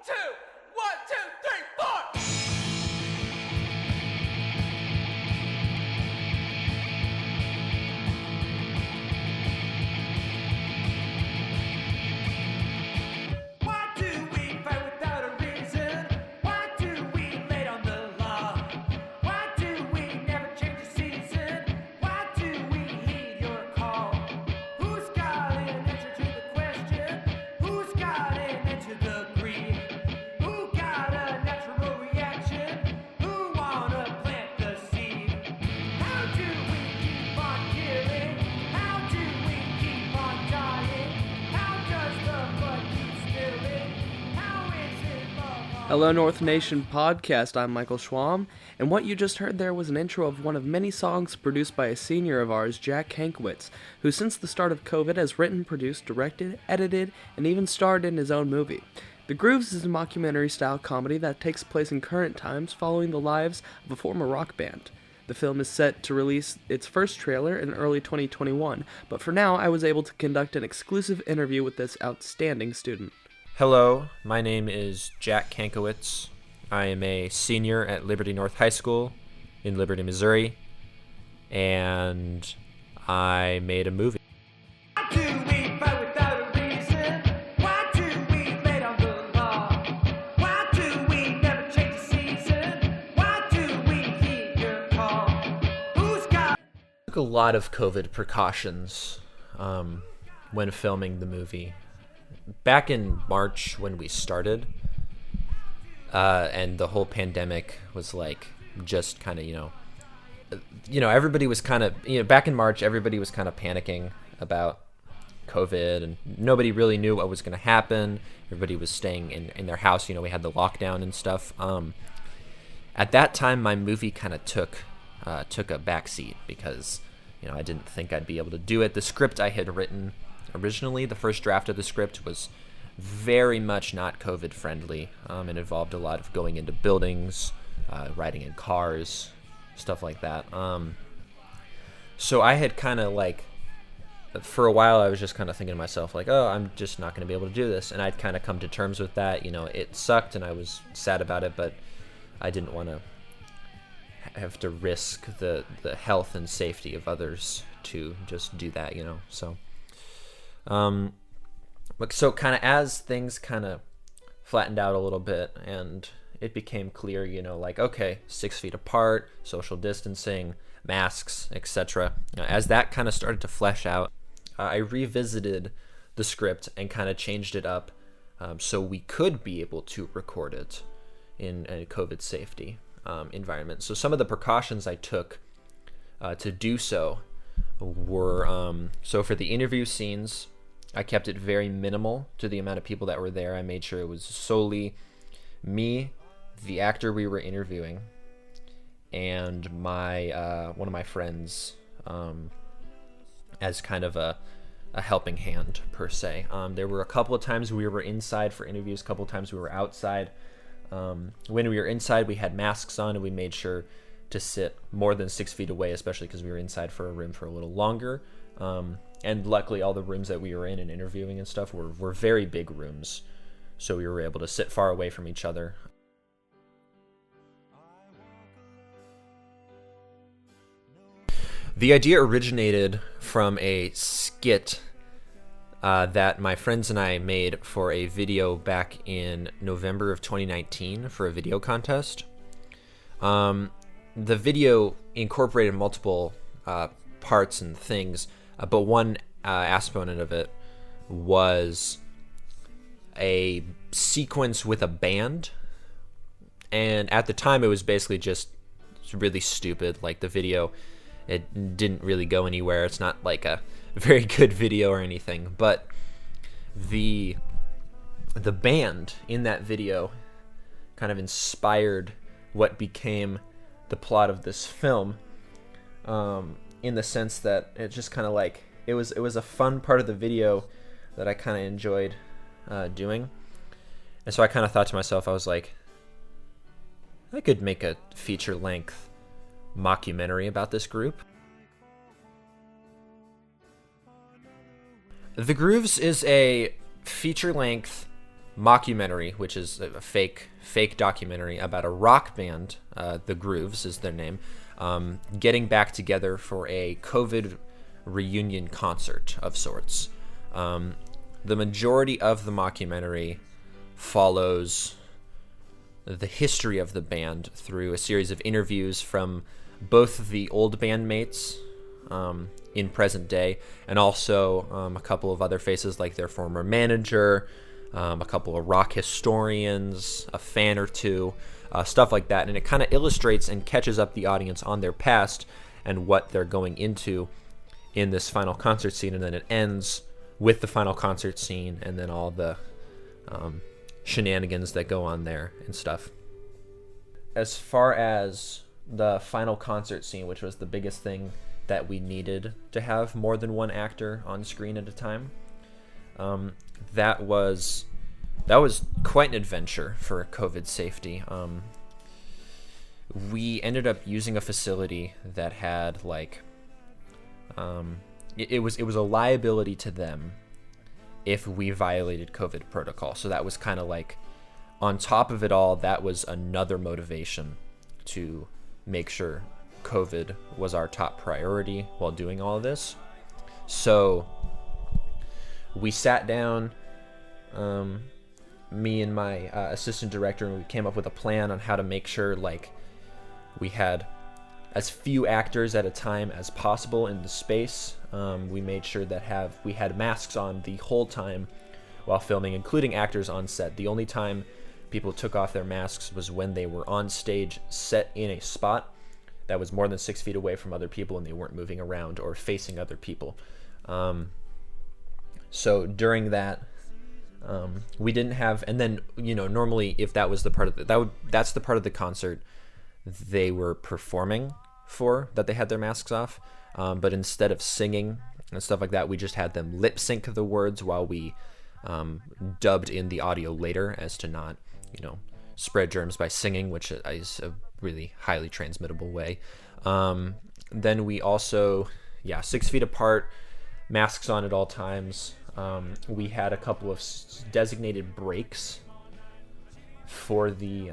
two, one, two, three, four. Why do we fight without a reason? Why do we lay on the law? Why do we never change the season? Why do we heed your call? Who's got an answer to the question? Who's got an answer to the greed? Who got a natural reaction? Who wanna plant the seed? How do we keep on killing? How do we keep on dying? How does the blood keep spilling? How is it love? Hello, North Nation Podcast. I'm Michael Schwalm, and what you just heard there was an intro of one of many songs produced by a senior of ours, Jack Kankowitz, who since the start of COVID has written, produced, directed, edited, and even starred in his own movie. The Grooves is a mockumentary-style comedy that takes place in current times following the lives of a former rock band. The film is set to release its first trailer in early 2021, but for now I was able to conduct an exclusive interview with this outstanding student. Hello, my name is Jack Kankowitz. I am a senior at Liberty North High School in Liberty, Missouri, and I made a movie. Why do we fight without a reason? Why do we lay on the law? Why do we never change the season? Why do we heed your call? Who's got Took a lot of COVID precautions when filming the movie. Back in March when we started, and the whole pandemic was like just kind of, everybody was kind of, back in March, everybody was kind of panicking about COVID and nobody really knew what was going to happen. Everybody was staying in their house. We had the lockdown and stuff. At that time, my movie kind of took a backseat because, I didn't think I'd be able to do it. The script I had written originally, the first draft of the script was very much not COVID friendly. It involved a lot of going into buildings, riding in cars, stuff like that. So I had kind of for a while I was just kind of thinking to myself oh, I'm just not going to be able to do this. And I'd kind of come to terms with that. It sucked and I was sad about it, but I didn't want to have to risk the health and safety of others to just do that, so so kind of as things kind of flattened out a little bit and it became clear, okay, 6 feet apart, social distancing, masks, etc. As that kind of started to flesh out, I revisited the script and kind of changed it up so we could be able to record it in a COVID safety environment. So some of the precautions I took to do so were, so for the interview scenes, I kept it very minimal to the amount of people that were there. I made sure it was solely me, the actor we were interviewing, and my one of my friends as kind of a helping hand, per se. There were a couple of times we were inside for interviews, a couple of times we were outside. When we were inside, we had masks on, and we made sure to sit more than 6 feet away, especially because we were inside for a room for a little longer. And luckily, all the rooms that we were in and interviewing and stuff were very big rooms, so we were able to sit far away from each other. The idea originated from a skit that my friends and I made for a video back in November of 2019 for a video contest. The video incorporated multiple parts and things, but one aspect of it was a sequence with a band, and at the time it was basically just really stupid. The video, it didn't really go anywhere. It's not like a very good video or anything, but the band in that video kind of inspired what became the plot of this film, in the sense that it just kind of it was a fun part of the video that I kind of enjoyed doing. And so I kind of thought to myself, I was like, I could make a feature-length mockumentary about this group. The Grooves is a feature-length mockumentary, which is a fake documentary about a rock band, The Grooves is their name, getting back together for a COVID reunion concert of sorts. The majority of the mockumentary follows the history of the band through a series of interviews from both the old bandmates in present day, and also a couple of other faces like their former manager, a couple of rock historians, a fan or two, stuff like that. And it kind of illustrates and catches up the audience on their past and what they're going into in this final concert scene. And then it ends with the final concert scene and then all the shenanigans that go on there and stuff. As far as the final concert scene, which was the biggest thing that we needed to have more than one actor on screen at a time, that was quite an adventure for COVID safety. We ended up using a facility that had like it was a liability to them if we violated COVID protocol. So that was kind of like, on top of it all, that was another motivation to make sure COVID was our top priority while doing all of this. So we sat down, me and my assistant director, and we came up with a plan on how to make sure like we had as few actors at a time as possible in the space. We made sure that we had masks on the whole time while filming, including actors on set. The only time people took off their masks was when they were on stage, set in a spot that was more than 6 feet away from other people and they weren't moving around or facing other people. So during that, we didn't have, and then, normally if that was the part of that's the part of the concert they were performing for, that they had their masks off. But instead of singing and stuff like that, we just had them lip sync the words while we dubbed in the audio later, as to not, spread germs by singing, which is a really highly transmittable way. Then we also, 6 feet apart, masks on at all times. We had a couple of designated breaks for the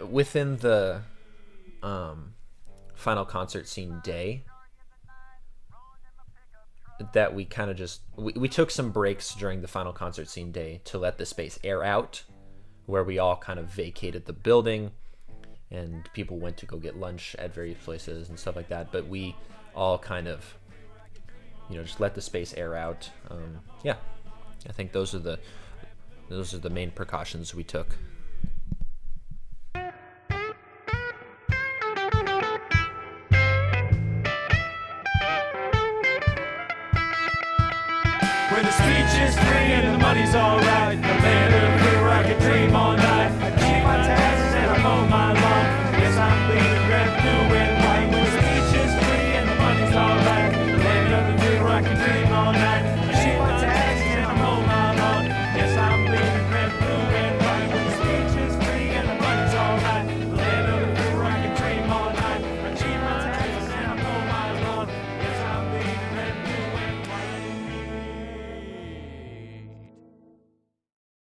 within the final concert scene day, that we kind of just we took some breaks during the final concert scene day to let the space air out, where we all kind of vacated the building and people went to go get lunch at various places and stuff like that, but we all kind of just let the space air out. I think those are the main precautions we took. Where the speech is free and the money's alright, no matter